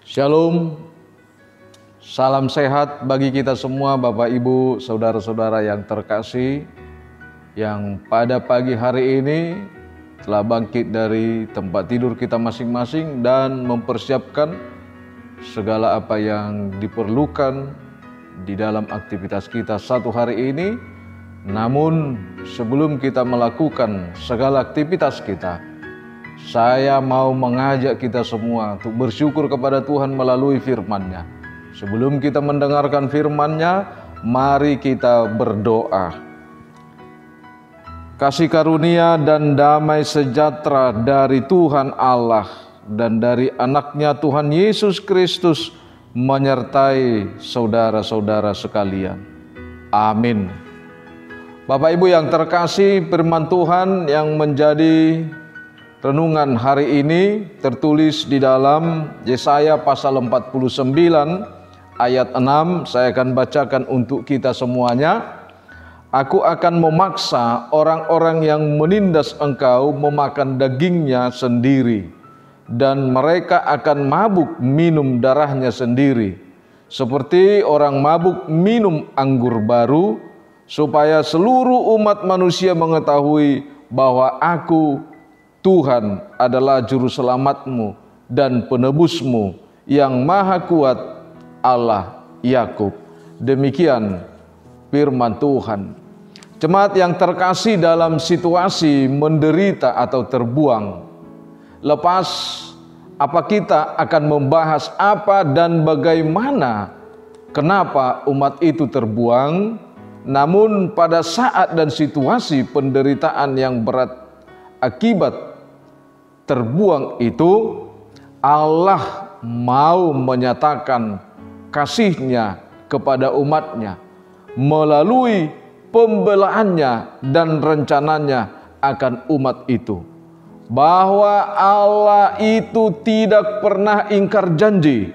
Shalom, salam sehat bagi kita semua Bapak Ibu, saudara-saudara yang terkasih, yang pada pagi hari ini telah bangkit dari tempat tidur kita masing-masing dan mempersiapkan segala apa yang diperlukan di dalam aktivitas kita satu hari ini. Namun sebelum kita melakukan segala aktivitas kita, saya mau mengajak kita semua untuk bersyukur kepada Tuhan melalui firman-Nya. Sebelum kita mendengarkan firman-Nya, mari kita berdoa. Kasih karunia dan damai sejahtera dari Tuhan Allah dan dari anak-Nya Tuhan Yesus Kristus menyertai saudara-saudara sekalian. Amin. Bapak Ibu yang terkasih, firman Tuhan yang menjadi renungan hari ini tertulis di dalam Yesaya pasal 49 ayat 6. Saya akan bacakan untuk kita semuanya. Aku akan memaksa orang-orang yang menindas engkau memakan dagingnya sendiri, dan mereka akan mabuk minum darahnya sendiri, seperti orang mabuk minum anggur baru, supaya seluruh umat manusia mengetahui bahwa Aku Tuhan adalah juru selamatmu dan penebusmu yang maha kuat, Allah Yakub. Demikian firman Tuhan. Jemaat yang terkasih, dalam situasi menderita atau terbuang, lepas apa kita akan membahas apa dan bagaimana kenapa umat itu terbuang. Namun pada saat dan situasi penderitaan yang berat akibat terbuang itu, Allah mau menyatakan kasih-Nya kepada umat-Nya melalui pembelaannya dan rencananya akan umat itu, bahwa Allah itu tidak pernah ingkar janji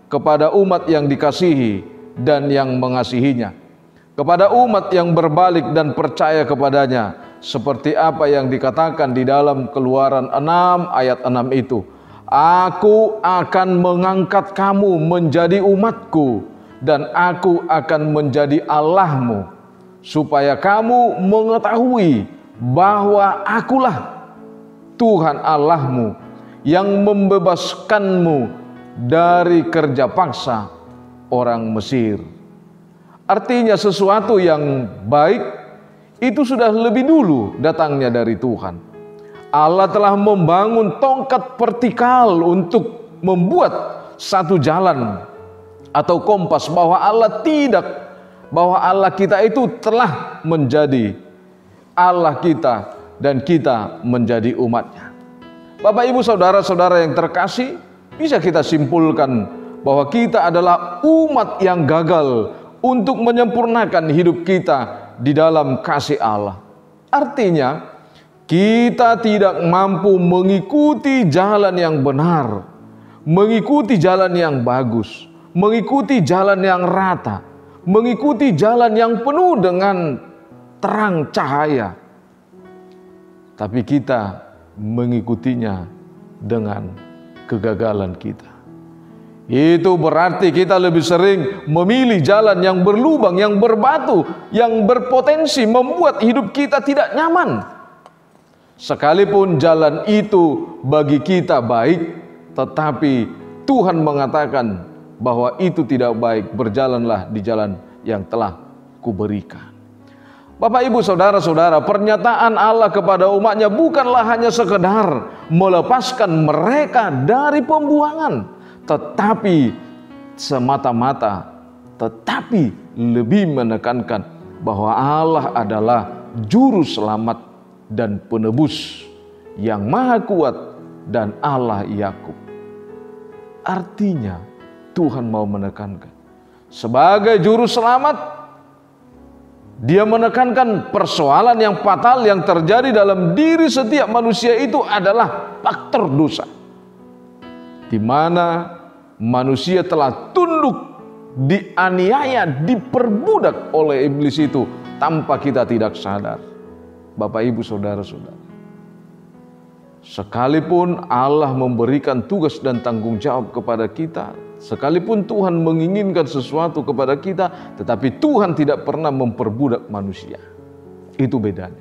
kepada umat yang dikasihi dan yang mengasihinya, kepada umat yang berbalik dan percaya kepadanya, seperti apa yang dikatakan di dalam Keluaran 6 ayat 6 itu. Aku akan mengangkat kamu menjadi umatku, dan aku akan menjadi Allahmu, supaya kamu mengetahui bahwa Akulah Tuhan Allahmu yang membebaskanmu dari kerja paksa orang Mesir. Artinya sesuatu yang baik itu sudah lebih dulu datangnya dari Tuhan. Allah telah membangun tongkat vertikal untuk membuat satu jalan atau kompas bahwa Allah kita itu telah menjadi Allah kita dan kita menjadi umatnya. Bapak Ibu saudara-saudara yang terkasih, bisa kita simpulkan bahwa kita adalah umat yang gagal untuk menyempurnakan hidup kita di dalam kasih Allah. Artinya kita tidak mampu mengikuti jalan yang benar, mengikuti jalan yang bagus, mengikuti jalan yang rata, mengikuti jalan yang penuh dengan terang cahaya. Tapi kita mengikutinya dengan kegagalan kita. Itu berarti kita lebih sering memilih jalan yang berlubang, yang berbatu, yang berpotensi membuat hidup kita tidak nyaman. Sekalipun jalan itu bagi kita baik, tetapi Tuhan mengatakan bahwa itu tidak baik. Berjalanlah di jalan yang telah kuberikan. Bapak Ibu saudara-saudara, pernyataan Allah kepada umatnya bukanlah hanya sekedar melepaskan mereka dari pembuangan, tetapi semata-mata, tetapi lebih menekankan bahwa Allah adalah juru selamat dan penebus yang maha kuat dan Allah Yakub. Artinya Tuhan mau menekankan sebagai juru selamat, Dia menekankan persoalan yang fatal yang terjadi dalam diri setiap manusia itu adalah faktor dosa, di mana manusia telah tunduk, dianiaya, diperbudak oleh iblis itu tanpa kita tidak sadar. Bapak Ibu saudara-saudara, Sekalipun Allah memberikan tugas dan tanggung jawab kepada kita, sekalipun Tuhan menginginkan sesuatu kepada kita, tetapi Tuhan tidak pernah memperbudak manusia. Itu bedanya.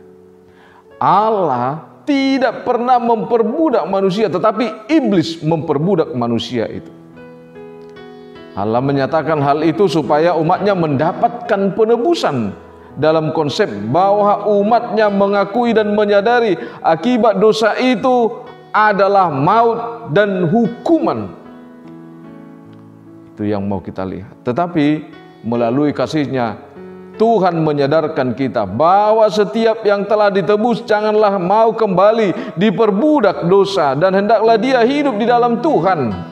Allah tidak pernah memperbudak manusia, tetapi iblis memperbudak manusia itu. Allah menyatakan hal itu supaya umatnya mendapatkan penebusan, dalam konsep bahwa umatnya mengakui dan menyadari akibat dosa itu adalah maut dan hukuman. Itu yang mau kita lihat. Tetapi melalui kasih-Nya Tuhan menyadarkan kita bahwa setiap yang telah ditebus janganlah mau kembali diperbudak dosa, dan hendaklah dia hidup di dalam Tuhan.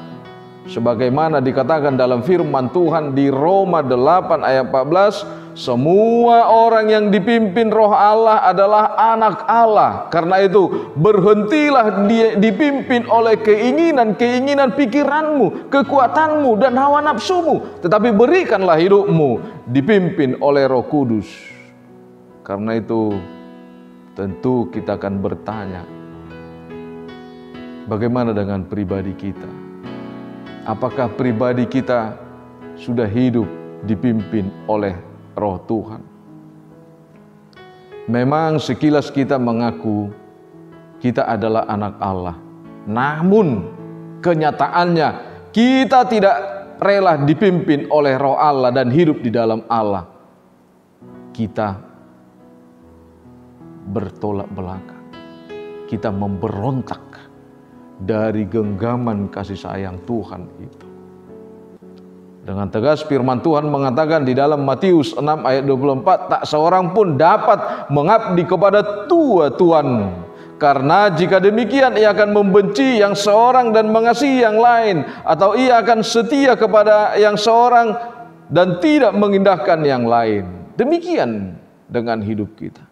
Sebagaimana dikatakan dalam firman Tuhan di Roma 8 ayat 14, semua orang yang dipimpin Roh Allah adalah anak Allah. Karena itu berhentilah dipimpin oleh keinginan-keinginan pikiranmu, kekuatanmu dan hawa nafsumu, tetapi berikanlah hidupmu dipimpin oleh Roh Kudus. Karena itu tentu kita akan bertanya, bagaimana dengan pribadi kita? Apakah pribadi kita sudah hidup dipimpin oleh Roh Tuhan? Memang sekilas kita mengaku kita adalah anak Allah, namun kenyataannya kita tidak rela dipimpin oleh Roh Allah dan hidup di dalam Allah. Kita bertolak belakang, kita memberontak dari genggaman kasih sayang Tuhan itu. Dengan tegas firman Tuhan mengatakan di dalam Matius 6 ayat 24, tak seorang pun dapat mengabdi kepada dua tuan, karena jika demikian ia akan membenci yang seorang dan mengasihi yang lain, atau ia akan setia kepada yang seorang dan tidak mengindahkan yang lain. Demikian dengan hidup kita.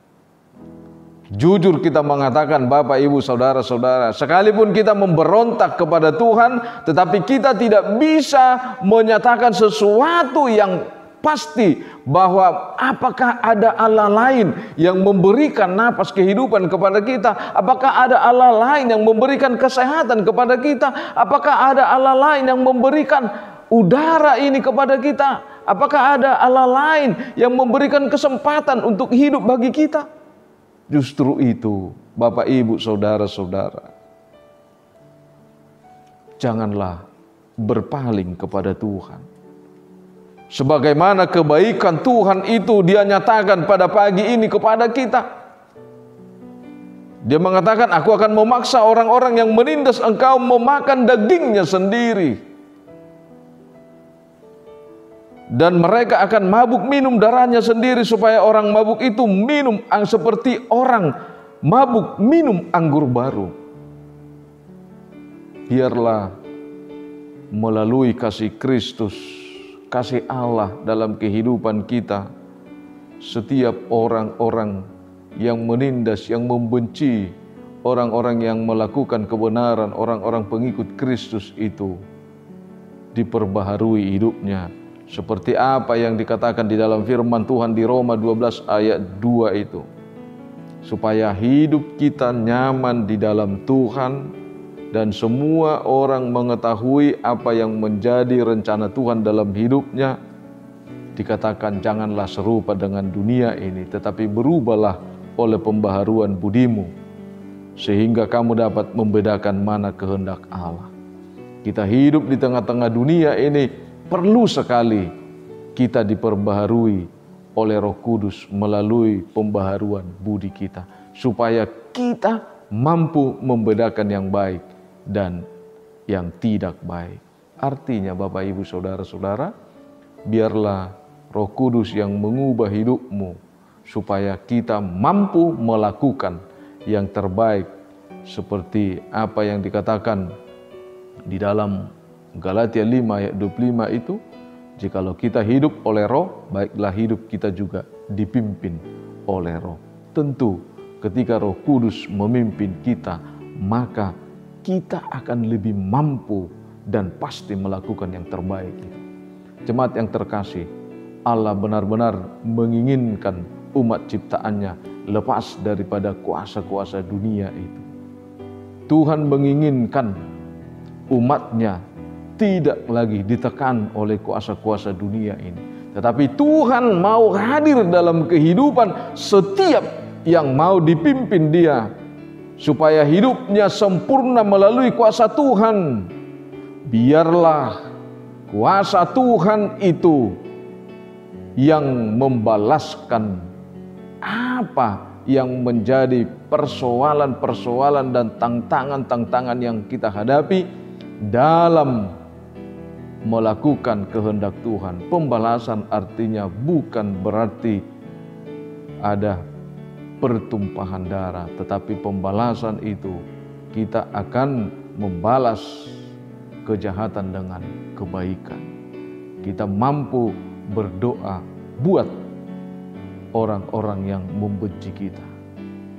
Jujur kita mengatakan, Bapak, Ibu, Saudara-saudara, sekalipun kita memberontak kepada Tuhan, tetapi kita tidak bisa menyatakan sesuatu yang pasti bahwa apakah ada Allah lain yang memberikan napas kehidupan kepada kita? Apakah ada Allah lain yang memberikan kesehatan kepada kita? Apakah ada Allah lain yang memberikan udara ini kepada kita? Apakah ada Allah lain yang memberikan kesempatan untuk hidup bagi kita? Justru itu, Bapak, Ibu, Saudara-saudara, janganlah berpaling kepada Tuhan. Sebagaimana kebaikan Tuhan itu Dia nyatakan pada pagi ini kepada kita. Dia mengatakan, aku akan memaksa orang-orang yang menindas engkau memakan dagingnya sendiri, dan mereka akan mabuk minum darahnya sendiri, supaya orang mabuk itu minum seperti orang mabuk minum anggur baru. Biarlah melalui kasih Kristus, kasih Allah dalam kehidupan kita, setiap orang-orang yang menindas, yang membenci orang-orang yang melakukan kebenaran, orang-orang pengikut Kristus itu, diperbaharui hidupnya seperti apa yang dikatakan di dalam firman Tuhan di Roma 12 ayat 2 itu. Supaya hidup kita nyaman di dalam Tuhan dan semua orang mengetahui apa yang menjadi rencana Tuhan dalam hidupnya. Dikatakan, janganlah serupa dengan dunia ini, tetapi berubahlah oleh pembaharuan budimu, sehingga kamu dapat membedakan mana kehendak Allah. Kita hidup di tengah-tengah dunia ini, perlu sekali kita diperbaharui oleh Roh Kudus melalui pembaharuan budi kita, supaya kita mampu membedakan yang baik dan yang tidak baik. Artinya, Bapak, Ibu, Saudara-saudara, biarlah Roh Kudus yang mengubah hidupmu, supaya kita mampu melakukan yang terbaik, seperti apa yang dikatakan di dalam Galatia 5 ayat 25 itu, jikalau kita hidup oleh Roh, baiklah hidup kita juga dipimpin oleh Roh. Tentu ketika Roh Kudus memimpin kita, maka kita akan lebih mampu dan pasti melakukan yang terbaik. Jemaat yang terkasih, Allah benar-benar menginginkan umat ciptaannya lepas daripada kuasa-kuasa dunia itu. Tuhan menginginkan umatnya tidak lagi ditekan oleh kuasa-kuasa dunia ini, tetapi Tuhan mau hadir dalam kehidupan setiap yang mau dipimpin Dia, supaya hidupnya sempurna melalui kuasa Tuhan. Biarlah kuasa Tuhan itu yang membalaskan apa yang menjadi persoalan-persoalan dan tantangan-tantangan yang kita hadapi dalam melakukan kehendak Tuhan. Pembalasan artinya bukan berarti ada pertumpahan darah, tetapi pembalasan itu kita akan membalas kejahatan dengan kebaikan. Kita mampu berdoa buat orang-orang yang membenci kita.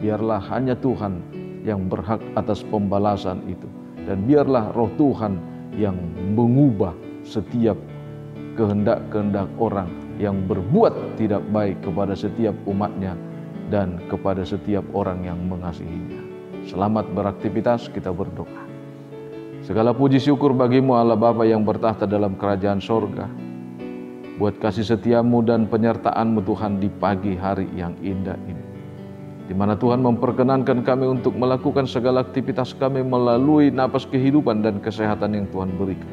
Biarlah hanya Tuhan yang berhak atas pembalasan itu, dan biarlah Roh Tuhan yang mengubah setiap kehendak-kehendak orang yang berbuat tidak baik kepada setiap umatnya dan kepada setiap orang yang mengasihinya. Selamat beraktivitas, kita berdoa. Segala puji syukur bagimu Allah Bapa yang bertahta dalam kerajaan sorga, buat kasih setiamu dan penyertaanmu Tuhan di pagi hari yang indah ini, di mana Tuhan memperkenankan kami untuk melakukan segala aktivitas kami melalui napas kehidupan dan kesehatan yang Tuhan berikan.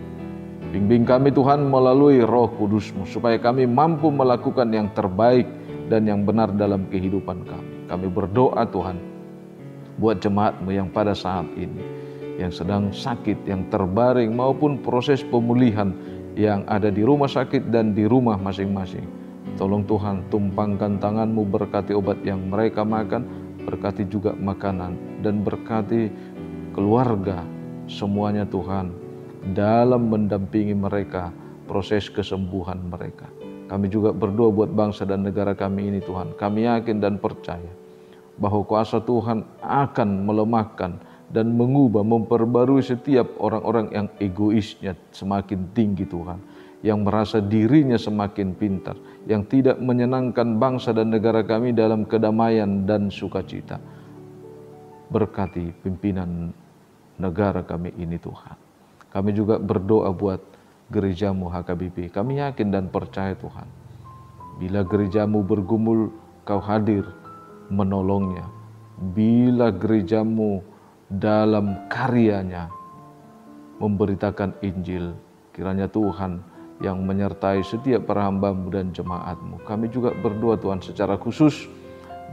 Bimbing kami Tuhan melalui Roh Kudus-Mu, supaya kami mampu melakukan yang terbaik dan yang benar dalam kehidupan kami. Kami berdoa Tuhan buat jemaat-Mu yang pada saat ini, yang sedang sakit, yang terbaring, maupun proses pemulihan yang ada di rumah sakit dan di rumah masing-masing. Tolong Tuhan, tumpangkan tangan-Mu, berkati obat yang mereka makan, berkati juga makanan, dan berkati keluarga semuanya Tuhan, dalam mendampingi mereka proses kesembuhan mereka. Kami juga berdoa buat bangsa dan negara kami ini Tuhan. Kami yakin dan percaya bahwa kuasa Tuhan akan melemahkan dan mengubah, memperbarui setiap orang-orang yang egoisnya semakin tinggi Tuhan, yang merasa dirinya semakin pintar, yang tidak menyenangkan bangsa dan negara kami dalam kedamaian dan sukacita. Berkati pimpinan negara kami ini Tuhan. Kami juga berdoa buat gereja-Mu HKBP. Kami yakin dan percaya Tuhan, bila gereja-Mu bergumul, Kau hadir menolongnya. Bila gereja-Mu dalam karyanya memberitakan Injil, kiranya Tuhan yang menyertai setiap para hamba-Mu dan jemaat-Mu. Kami juga berdoa Tuhan secara khusus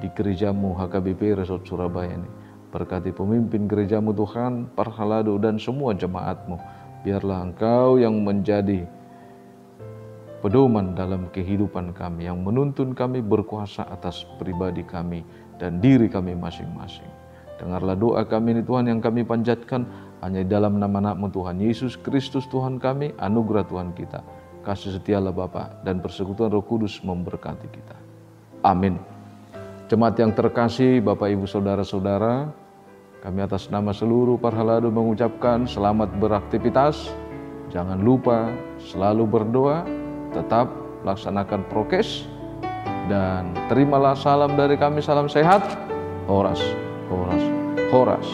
di gereja-Mu HKBP Resort Surabaya ini. Berkati pemimpin gereja-Mu Tuhan, Parhalado dan semua jemaat-Mu. Biarlah Engkau yang menjadi pedoman dalam kehidupan kami, yang menuntun kami, berkuasa atas pribadi kami dan diri kami masing-masing. Dengarlah doa kami ini Tuhan yang kami panjatkan hanya dalam nama Anak-Mu Tuhan Yesus Kristus Tuhan kami. Anugerah Tuhan kita, kasih setialah Bapa dan persekutuan Roh Kudus memberkati kita. Amin. Jemaat yang terkasih, Bapak Ibu Saudara-saudara, kami atas nama seluruh Parhalado mengucapkan selamat beraktivitas. Jangan lupa selalu berdoa, tetap laksanakan prokes, dan terimalah salam dari kami, salam sehat. Horas, horas, horas.